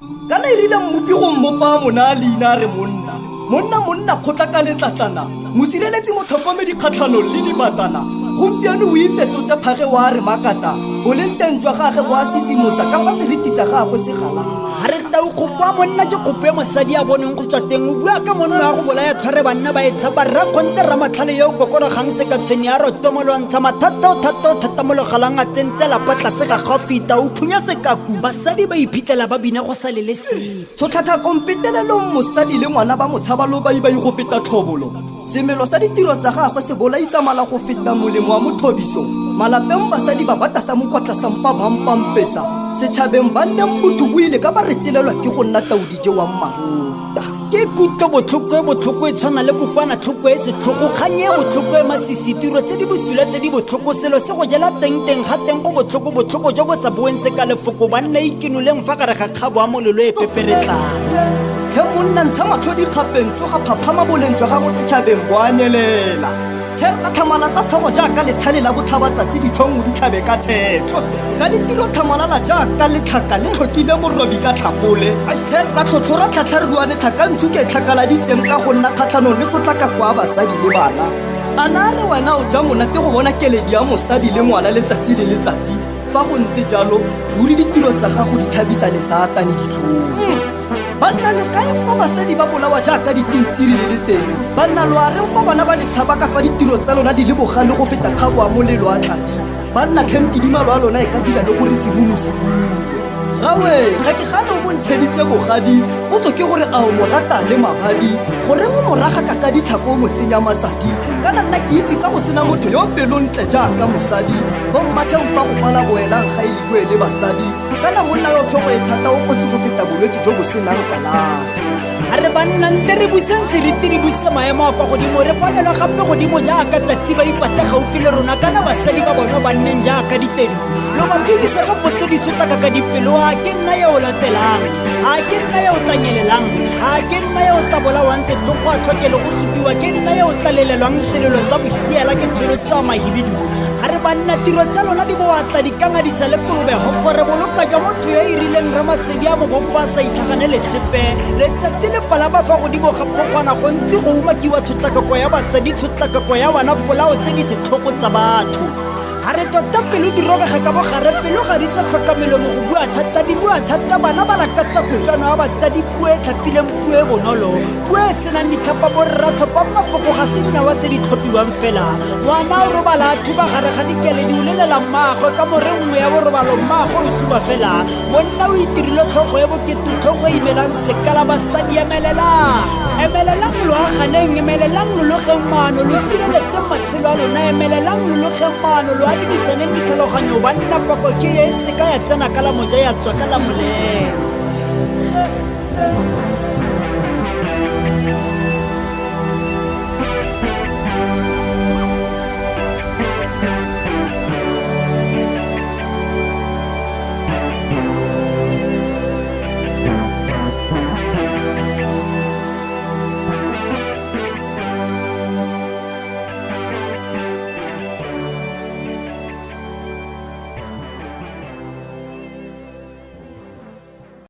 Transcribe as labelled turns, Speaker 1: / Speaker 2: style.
Speaker 1: ka la irile mmupi go mmopa mona leina re monna kgotla ka letlatlana mosireletsi motlhokomedi kgatlhanong le dibatana gompieno o ipetotse phage wa re makatsa boleng teng jwa gage bo a sisimosa ka fa seriti sa gagwe se galang
Speaker 2: ha re tla o kopo a monna ke kopo e mosadi a boneng go tswa teng o bua ka monna wa go bolaya tshware banna ba e tshapa rra kgonte rra matlhale yo o kokorogang se ka tshweni ya rotomo lwantsha mathata o thata mo legalang a tsentela pa tlase ga gafita o phunya sekaku basadi ba iphitlhela ba bina go sa le le seng
Speaker 1: tshotlhatha kompetelelong mosadi le ngwana ba motshaba ba go feta tlhobolo semelo sa ditiro tsa gagwe se bolaisa mala go feta molemo wa mothobiso malapeng basadi ba bata sa mokotla sampa bampampetsa setšhabeng ba nneng botho bo ile ka ba retelelwa ke go nna taodije wa mmaruta
Speaker 2: ke kutlo botlhoko e tshwana le kopana tlhoko e setlhogo kganye botlhoko e masisitiro tse di bosula tse di botlhoko selo se go jela teng ga teng go botlhoko jo bo sa boeng se ka lefoko banna ikinoleng fa gare ga kgabo a molelo e peperetlang
Speaker 1: ke monna ntsha matlho dikgapeng tsoga phaphama boleng jwa gago setšhabeng bo a nyelela ke rathamala tsa tlhogo jaaka letlhale la botlhabatsatsi ditlhong o ditlhabe ka tshetlo ka ditiro thamalala jaaka letlhaka le tlhokile morobi ka tlhakole ke ratlhotlhora tlhatlharuane tlhakantshuke tlhakaladitseng ka go nna kgatlhanong le tshotlaka kwa basadi le bana a na re wena o ja monate go bona keledi ya mosadi le ngwana letsatsi le letsatsi fa go ntse jalo ruri ditiro tsa gago di thabisa le satane ditlhong banna le kae fa basadi ba bolawa jaaka ditsintsiri le le teng banna lo a reng fa bana ba le tshaba ka fa ditiro tsa lona di le bogale go feta kgabo a molelo a tlhadi banna tlhemkedimalo a lona e ka dira le gore semono se bue gawe ga ke gane o mo ntsheditse bogadi potso ke gore a o mo rata le mabadi gore mo moraga ka ditlhako o mo tsenya matsadi kana nna ke itse fa go sena motho yo pelontle jaaka mosadi bommatlheng fa go pala boelang ga e lebue le batsadi kana monna yo tlhogo e thata o kotsi go feta bolwetse jo bo senang kalafi
Speaker 2: ha re banna nte re buseng seriti re buse maemo a kwa godimo re palelwa gape godimo jaaka tsatsi ba ipatla gaufi le rona kana basadi ba bona ba nneng jaaka ditedu lo baphedisa ga potso di sotlaka ka dipelo a ke nna yo o latelang a ke nna yo o tlanyelelang a ke nna yo o tla bolawang setlhogo a tlhokele go supiwa ke nna yo o tlalelelwang selelo sa bosiela ke tshwelo tswa mahibidu ha re banna tiro tsa lona di boatla di kangadisa le kolobe hokore boloka jwa motho yo e rileng ramasedi a mobopo a sa itlhagane le sepe letsatsi le pala ba fa godimo ga phogwana go ntse go umakiwa tshotlakako ya basadi tshotlakako ya bana polao tse di setlhogo tsa batho ha re tota pelo di robega ka bogare pelo ga di sa tlhoka melomo go bua thata di bua thata bana ba lakatsa kutlwano ya batsadi puo e tlhapileng puo e bonolo puo e senang ditlhapa borratlhopha mafoko ga se dinawa tse di tlhophiwang fela ngwana o robala a thuba gare ga dikeledi o lelela mmaagwe ka more nngwe ya borobalo mmaagwe o suba fela monna o itirile tlhogo e boketu tlhogo e imelang sekala basadi emelelang loaganeng emelelang lologeng maano lo sireletseng matshelo a lona emelelang lologeng maano lo adimisaneng ditlhaloganyo banna pako ke e seka ya tsena ka la moja ya tswa ka la moleng